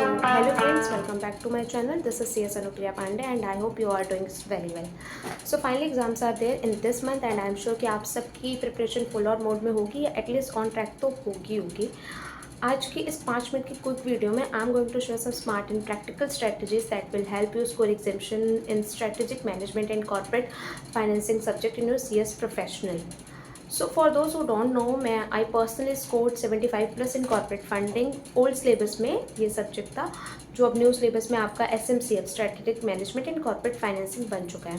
Hello friends, welcome back to my channel. This is CS Anupriya Pandey and I hope you are doing very well. So finally exams are there in this month and I am sure कि आप सबकी preparation full और mode में होगी या at least on track तो होगी। आज की इस 5 मिनट की क्विक वीडियो में I am going to share some smart and practical strategies that will help you score examination in strategic management and corporate financing subject in your CS professional. So for those who don't know, मैं I personally scored 75+ in corporate funding. Old syllabus में ये subject था, जो अब new syllabus में आपका SMCF strategic management and corporate financing बन चुका है.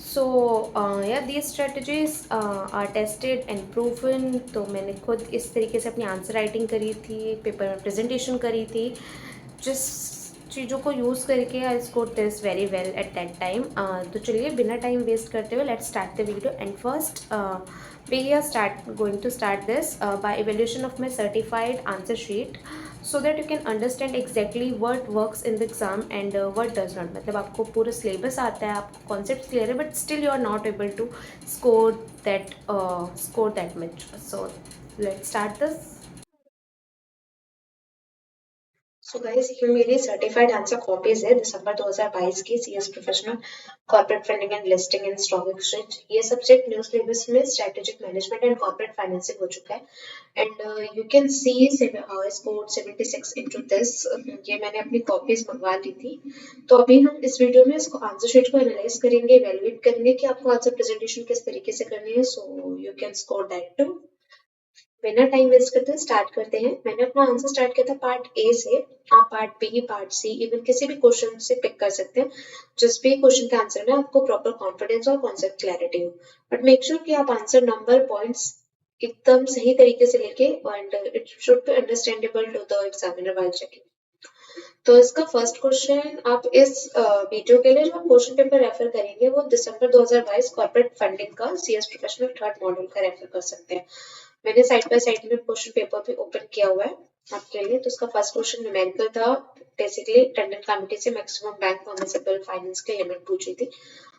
सो या these strategies are tested and proven. तो मैंने खुद इस तरीके से अपनी आंसर राइटिंग करी थी, पेपर में प्रेजेंटेशन करी थी, जिस चीज़ों को यूज़ करके I score this very well at that time. तो चलिए बिना टाइम वेस्ट करते हुए let's start the video. And first we are going to start this by evaluation of my certified answer sheet so that you can understand exactly what works in the exam and what does not. मतलब आपको पूरा syllabus आता है, आपको concept clear है, but still you are not able to score that much. So let's start this. So guys, ये मेरी certified answer copies है दिसंबर 2022 की CS professional corporate funding and listing in stock exchange. ये subject new syllabus में strategic management and corporate financing हो चुका है and you can see score 76 into this. ये मैंने अपनी कॉपीज मंगवा ली थी. तो अभी हम इस वीडियो में इसको आंसर शीट को एनालाइज करेंगे, इवैल्यूएट करेंगे कि आपको आंसर प्रेजेंटेशन किस तरीके से करनी है, so you can score that too. बिना टाइम वेस्ट करते हुए स्टार्ट करते हैं. मैंने अपना आंसर स्टार्ट किया था पार्ट ए से. आप part B, part C, even किसी भी क्वेश्चन से पिक कर सकते हैं. जिस भी क्वेश्चन के आंसर में आपको प्रॉपर कॉन्फिडेंस और कॉन्सेप्ट क्लैरिटी हो, बट मेक श्योर कि आप आंसर नंबर पॉइंट्स एकदम सही तरीके से लेके and it should be understandable to the examiner while checking. तो इसका फर्स्ट क्वेश्चन, आप इस वीडियो के लिए जो क्वेश्चन पेपर रेफर करेंगे वो दिसंबर 2022 कॉर्पोरेट फंडिंग का CS प्रोफेशनल थर्ड मॉड्यूल का रेफर कर सकते हैं. मैंने साइड बाय साइड में क्वेश्चन पेपर भी ओपन किया हुआ है आपके लिए. तो इसका फर्स्ट क्वेश्चन न्यूमेरिकल था. बेसिकली टंडन कमेटी से मैक्सिमम बैंक परमिसिबल फाइनेंस की लिमिट पूछी थी.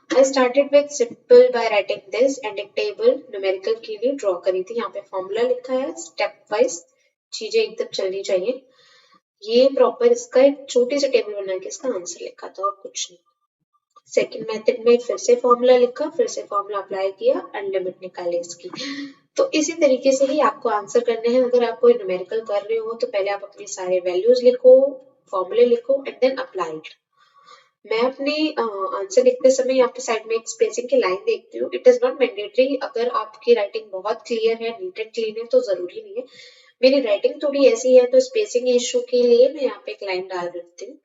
I started with simple by writing this and एक टेबल न्यूमेरिकल के लिए ड्रॉ करी थी. यहाँ पे फॉर्मूला लिखा है, स्टेप वाइज चीजें एकदम चलनी चाहिए. ये प्रॉपर इसका एक छोटी सी टेबल बना के इसका आंसर लिखा था और कुछ नहीं. सेकंड मेथड में फिर से फॉर्मूला लिखा, फिर से फॉर्मूला अप्लाई किया एंड लिमिट निकाली इसकी. तो इसी तरीके से ही आपको आंसर करने हैं. अगर आप कोई न्यूमेरिकल कर रहे हो तो पहले आप अपने सारे वैल्यूज लिखो, फॉर्मूले लिखो एंड देन अप्लाई इट. मैं अपने आंसर लिखते समय यहाँ पे साइड में एक स्पेसिंग की लाइन देखती हूँ. It is not mandatory. अगर आपकी राइटिंग बहुत क्लियर है, नीट एंड क्लीन है तो जरूरी नहीं है. मेरी राइटिंग थोड़ी ऐसी है तो स्पेसिंग इशू के लिए मैं यहाँ पे एक लाइन डाल देती हूँ.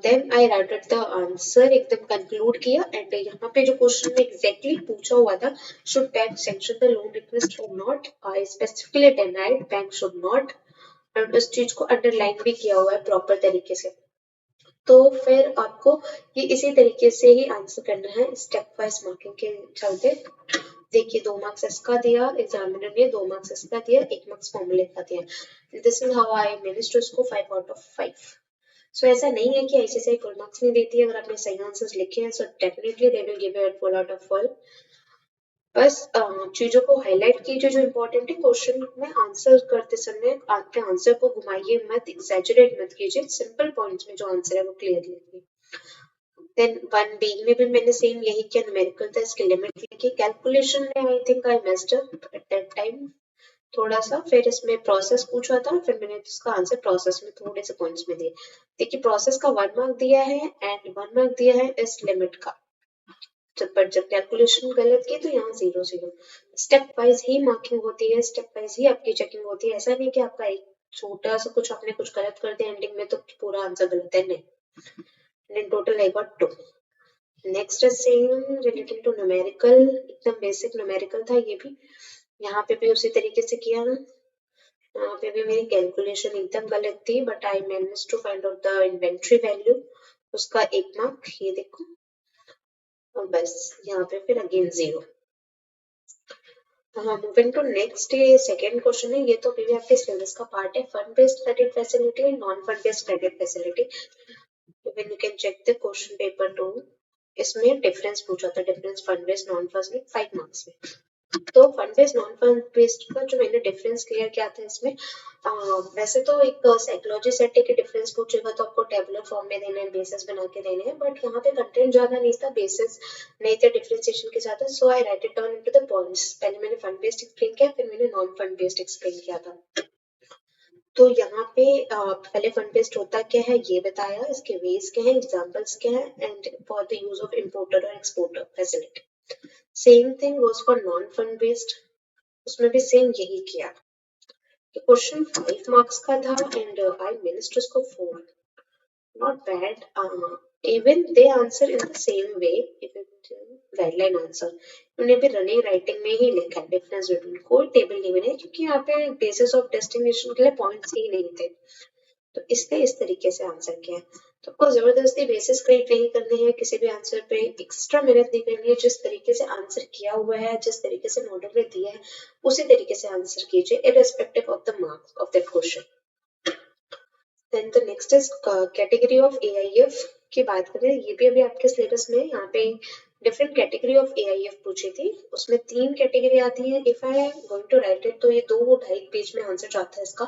Then I writed the answer, एकदम कंक्लूड किया एंड यहाँ पे जो क्वेश्चन में एग्जैक्टली पूछा हुआ था, should bank sanction the loan request और not, I specifically denied, bank should not, and उस चीज को अंडरलाइन भी किया हुआ है प्रॉपर तरीके से. तो फिर आपको ये इसी तरीके से ही आंसर करना है स्टेप वाइज मार्किंग के चलते. देखिए 2 मार्क्स इसका दिया एग्जामिनर ने, 2 मार्क्स इसका दिया, 1 मार्क्स फॉर्मूले का दिया. This is how I manage to score 5 out of 5. So ऐसा नहीं है कि ICSI फुल मार्क्स नहीं देती है. अगर आपने सही आंसर्स लिखे हैं so definitely they will give you full out of full. बस चीजों को हाईलाइट कीजिए जो इम्पोर्टेंट है. क्वेश्चन में आंसर करते समय आपके आंसर को घुमाइए मत, एक्सैजरेट मत कीजिए. सिंपल पॉइंट्स में जो आंसर है वो क्लियर लिखिए. देन 1B में भी मैंने सेम यही किया. न्यूमेरिकल था, इसकी लिमिट लिखी. कैलकुलेशन में I think I messed up at that time थोड़ा सा. फिर इसमें प्रोसेस पूछा था, फिर मैंने इसका आंसर प्रोसेस में थोड़े से पॉइंट्स में दिए. देखिए प्रोसेस का 1 मार्क दिया है एंड 1 मार्क दिया है इस लिमिट का. पर जब कैलकुलेशन गलत की तो यहाँ 0 0. स्टेप वाइज ही मार्किंग होती है, स्टेप वाइज ही आपकी चेकिंग होती है. ऐसा नहीं कि आपका एक छोटा सा कुछ आपने कुछ गलत कर दिया एंडिंग में तो पूरा आंसर गलत है, नहीं. Total I got 2. Next is same related to numerical. एकदम बेसिक न्यूमेरिकल था ये भी. यहाँ पे भी उसी तरीके से किया ना. यहाँ पे भी मेरी कैलकुलेशन एकदम गलत थी but I manage to find out the inventory value. उसका 1 मार्क, ये देखो. और बस यहाँ पे फिर अगेन 0. मूविंग टू नेक्स्ट, ये सेकंड क्वेश्चन है. ये तो अभी भी आपके सिलेबस का पार्ट है. Fund based credit facility and non fund based credit facility. When you can check the question paper 2. इसमें डिफरेंस पूछा था, difference fund based non fund में 5 मार्क्स में. तो fund based non fund based का जो मैंने डिफरेंस क्लियर किया था इसमें, वैसे तो एक साइकोलॉजी सेट के डिफरेंस पूछेगा तो आपको टेबुलर फॉर्म में देना है, बेसिस बना के देने हैं, बट यहाँ पे कंटेंट ज्यादा नहीं था, बेसिस नहीं थे डिफरेंशिएशन के साथ, so I write it down into the points. पहले मैंने फंड बेस्ड एक्सप्लेन किया, फिर मैंने नॉन फंड बेस्ड एक्सप्लेन किया था। तो यहाँ पे पहले फंड बेस्ड होता क्या है ये बताया, इसके वेज क्या है, एग्जांपल्स क्या है, and for the use of importer और exporter facility. Same thing was for non fund based, उसमें भी सेम यही किया। क्वेश्चन 5 मार्क्स का था एंड आई मिस्ड उसको 4, not bad. Even they answer in the same way, even guideline answer उन्हें भी रनिंग राइटिंग में ही लिखा है डिफरेंस बिटवीन, कोई टेबल नहीं बने क्योंकि यहाँ पे बेसिस ऑफ डेस्टिनेशन के लिए पॉइंट्स ही नहीं थे, तो इसलिए इस तरीके से आंसर किया है। तो आपको जबरदस्ती बेसिस क्रिएट नहीं करनी है, किसी भी आंसर पे एक्स्ट्रा मेहनत नहीं करनी है, जिस तरीके से आंसर किया हुआ है, जिस तरीके से मॉडल में दिया है उसी तरीके से आंसर कीजिए irrespective of the marks of that question. Then the next is category of AIF की बात करें, ये भी अभी आपके सिलेबस में यहाँ पे डिफरेंट कैटेगरी ऑफ एआईएफ पूछी थी, उसमें 3 कैटेगरी आती है। If I am going to write it तो ये 2-2.5 पेज में आंसर जाता है इसका,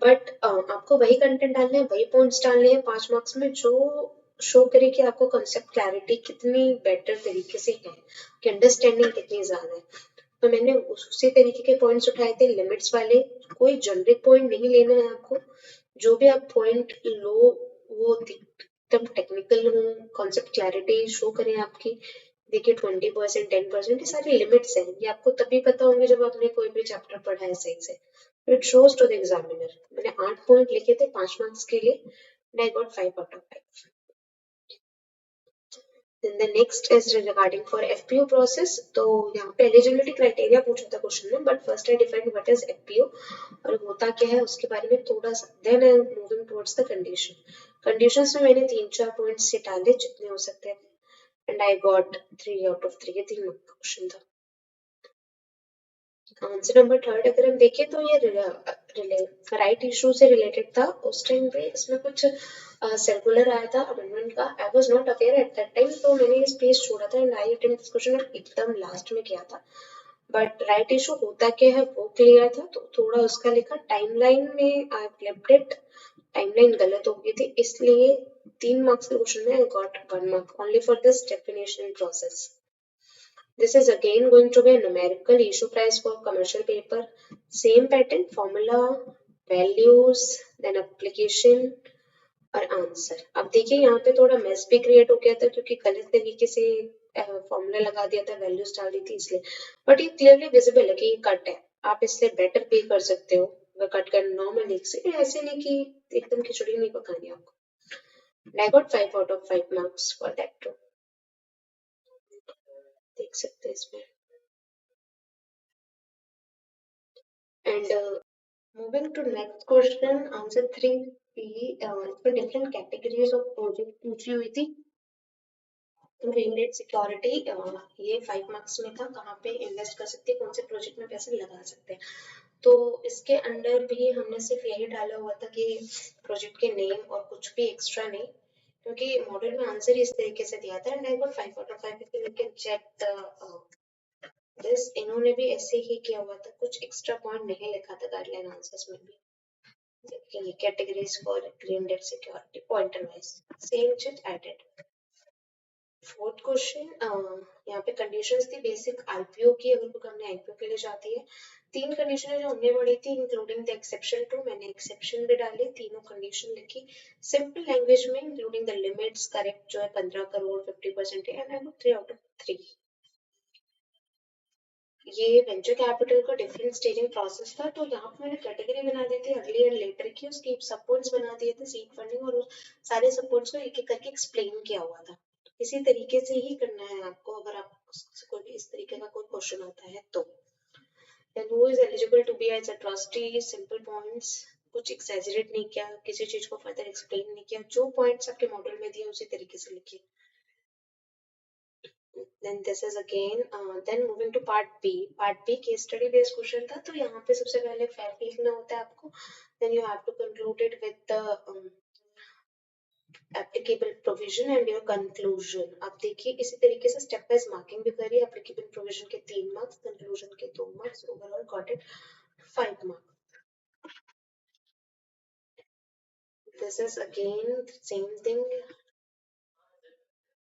बट आपको वही कंटेंट डालना है, वही पॉइंट्स डालने हैं 5 मार्क्स में जो शो करे कि आपको कंसेप्ट क्लैरिटी कितनी बेटर तरीके से है, कि अंडरस्टैंडिंग कितनी ज्यादा है। तो मैंने उसी तरीके के पॉइंट्स उठाए थे, लिमिट्स वाले, कोई जनरिक पॉइंट नहीं लेना है आपको, जो भी आप पॉइंट लो वो एकदम टेक्निकल हो, कॉन्सेप्ट क्लैरिटी शो करें आपकी। देखिए 20%, 10% ये सारी लिमिट्स हैं, ये आपको तभी पता होंगे जब आपने कोई भी चैप्टर पढ़ा है सही से। It shows to the examiner. मैंने 8 पॉइंट लिखे थे 5 मार्क्स के लिए and I got 5 out of 5। Then the next is regarding for FPO process. तो यहाँ पे eligibility criteria पूछा था क्वेश्चन में, but first I defined what is FPO और होता क्या है उसके बारे में थोड़ा सा, then I am moving towards the condition. Conditions में मैंने 3-4 पॉइंट्स से डाले जितने हो सकते हैं and I got 3 out of 3, ये 3 नंबर का क्वेश्चन था। आंसर नंबर 3 अगर हम देखें तो ये राइट इशू से रिलेटेड था। उस टाइम पे इसमें कुछ सर्कुलर आया था अमेंडमेंट का, I was not aware at that time, तो मैंने ये पेज छोड़ा था and I attempt this question एकदम लास्ट में किया था। बट राइट इशू होता क्या है वो क्लियर था, तो थोड़ा उसका लिखा, टाइमलाइन में आई फ्लिप्ड इट, टाइमलाइन गलत हो गई थी, इसलिए 3 मार्क्स के क्वेश्चन में I got 1 mark only for this definition process. This is again going to be a numerical issue price for commercial paper. Same pattern, formula, values, then application और answer. अब देखिए यहाँ पे थोड़ा मेस भी create हो गया था क्योंकि गलत तरीके से फॉर्मूला लगा दिया था, वैल्यूज डाल दी थी इसलिए, बट ये क्लियरली विजिबल है कि ये कट है, आप इससे बेटर पे कर सकते हो अगर कट कर नॉर्मल लिख से, ऐसे नहीं कि एकदम खिचड़ी नहीं पकानी आपको। I got 5 out of 5 marks for that too, देख सकते हैं इसमें। And moving to next question, answer 3B, इसमें different categories of project पूछी हुई थी। ग्रीन डेट सिक्योरिटी, ये 5 मार्क्स में था, कहाँ पे इन्वेस्ट कर सकते हैं, कौन से प्रोजेक्ट में पैसे लगा सकते हैं। तो इसके अंदर भी हमने सिर्फ यही डाला हुआ था कि प्रोजेक्ट के नेम और कुछ भी एक्स्ट्रा नहीं, क्योंकि मॉडल में आंसर ही इस तरीके से दिया था and I got 5 out of 5 if you can check the this, इन्होंने भी ऐसे ही किया हुआ था, कुछ एक्स्ट्रा पॉइंट नहीं लिखा था गाइडलाइन आंसर्स में भी। categories for green debt security pointer wise, same chit added. Fourth question, यहाँ पे कंडीशंस थी बेसिक आईपीओ की, अगर कोई कंपनी आईपीओ के लिए जाती है, 3 कंडीशन जो हमने पढ़ी थी इंक्लूडिंग द एक्सेप्शन टू, मैंने एक्सेप्शन भी डाली, तीनों कंडीशन लिखी सिंपल लैंग्वेज में इंक्लूडिंग द लिमिट्स, करेक्ट जो है 15 crore 50% and I got 3 out of 3। ये वेंचर कैपिटल का डिफरेंट स्टेजिंग प्रोसेस था, तो यहाँ पे मैंने कैटेगरी बना दी थी अर्ली एंड लेटर की, उसके सब पॉइंट्स बना दिए थे सीड फंडिंग, और उस सारे सब पॉइंट्स को एक एक करके एक्सप्लेन किया हुआ था। इसी तरीके से ही करना है आपको अगर आप कोई भी इस तरीके का कोई क्वेश्चन आता है तो। Then who is eligible to be as a trustee, simple points, कुछ एक्सैजरेट नहीं किया, किसी चीज को फर्दर एक्सप्लेन नहीं किया, जो पॉइंट्स आपके मॉडल में दिए उसी तरीके से लिखिए। Then this is again, then moving to part B. Part B case study based question था, तो यहाँ पे सबसे पहले फैक्ट लिखना होता है आपको, then you have to conclude it with the applicable provision and your conclusion। अब देखिए इसी तरीके से स्टेप वाइज मार्किंग भी करिए, applicable provision के 3 मार्क्स, conclusion के 2 marks, overall got it 5 marks. This is again same thing.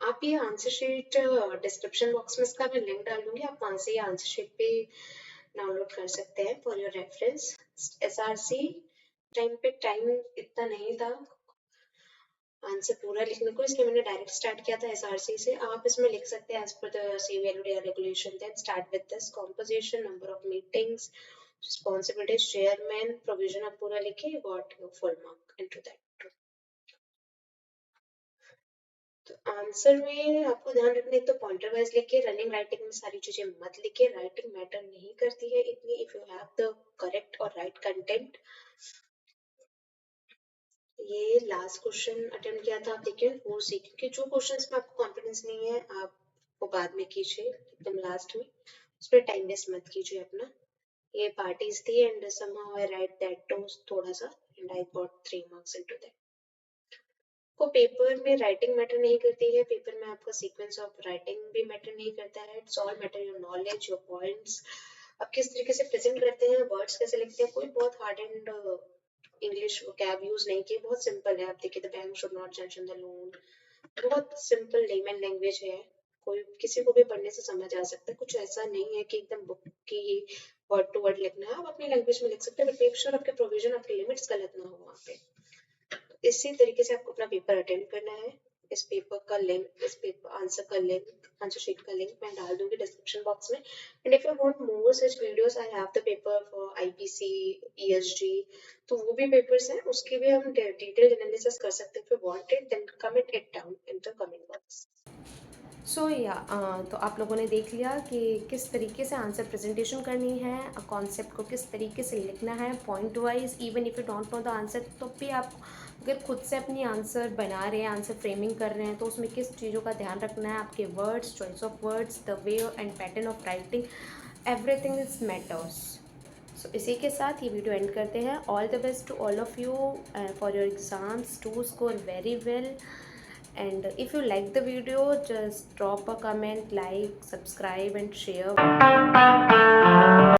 आप ये आंसर शीट डिस्क्रिप्शन बॉक्स में इसका मैं लिंक डाल दूंगी, आप वहां से ये आंसर शीट पे डाउनलोड कर सकते हैं for your reference. SRC time पे टाइम इतना नहीं था आंसर पूरा लिखने को, इसलिए मैंने डायरेक्ट स्टार्ट किया था एसआरसी से. आप इसमें लिख सकते हैं as per the CVLD regulation. Then start with this composition, number of meetings, responsibilities, chairman, provision आप पूरा लिखे, got your full mark into that. तो आंसर में आपको ध्यान रखना है, तो पॉइंटर वाइज लिखे. रनिंग राइटिंग में सारी चीजें मत लिखे, राइटिंग मैटर नहीं करती है इतनी. If you have the correct और राइट कंटेंट. ये लास्ट क्वेश्चन अटेम्प्ट किया था, आप देखिए 4C, क्योंकि जो क्वेश्चंस में आपको कॉन्फिडेंस नहीं है आप वो बाद में कीजिए एकदम लास्ट में, उस पर टाइम वेस्ट मत कीजिए अपना. ये पार्टीज थी and somehow I write that too थोड़ा सा and I got 3 marks into that. को पेपर में राइटिंग मैटर नहीं करती है, पेपर में आपका सीक्वेंस ऑफ राइटिंग भी मैटर नहीं करता है. It's all matter your knowledge, your points, आप किस तरीके से प्रेजेंट करते हैं, वर्ड्स कैसे लिखते हैं. कोई बहुत hard and English cab use नहीं किए, बहुत सिंपल है. आप देखिए द बैंक शुड नॉट जज ऑन द लोन, बहुत सिंपल लेमन लैंग्वेज है, कोई किसी को भी पढ़ने से समझ आ सकता है. कुछ ऐसा नहीं है कि एकदम बुक की वर्ड टू वर्ड लिखना है, आप अपनी लैंग्वेज में लिख सकते हैं, बट मेक श्योर आपके प्रोविजन, आपके लिमिट्स गलत ना हो वहाँ पे. इसी तरीके से आपको अपना पेपर अटेंड करना है. इस पेपर का लिंक, इस पेपर आंसर का लिंक, आंसर शीट का लिंक मैं डाल दूंगी डिस्क्रिप्शन बॉक्स में. And if you want more such videos, I have the paper for IPC, ESG, तो वो भी पेपर्स हैं, उसके भी हम डिटेल एनालिसिस कर सकते हैं. If you want it then comment it down in the comment box. तो आप लोगों ने देख लिया कि किस तरीके से आंसर प्रेजेंटेशन करनी है, कॉन्सेप्ट को किस तरीके से लिखना है point wise. Even if you don't know the answer, तो भी आप अगर खुद से अपनी आंसर बना रहे हैं, आंसर फ्रेमिंग कर रहे हैं, तो उसमें किस चीज़ों का ध्यान रखना है. आपके words, choice of words, the way and pattern of writing, everything is matters. So इसी के साथ ये वीडियो एंड करते हैं. All the best to all of you for your exams to score very well. And if you like the video, just drop a comment, like, subscribe and share.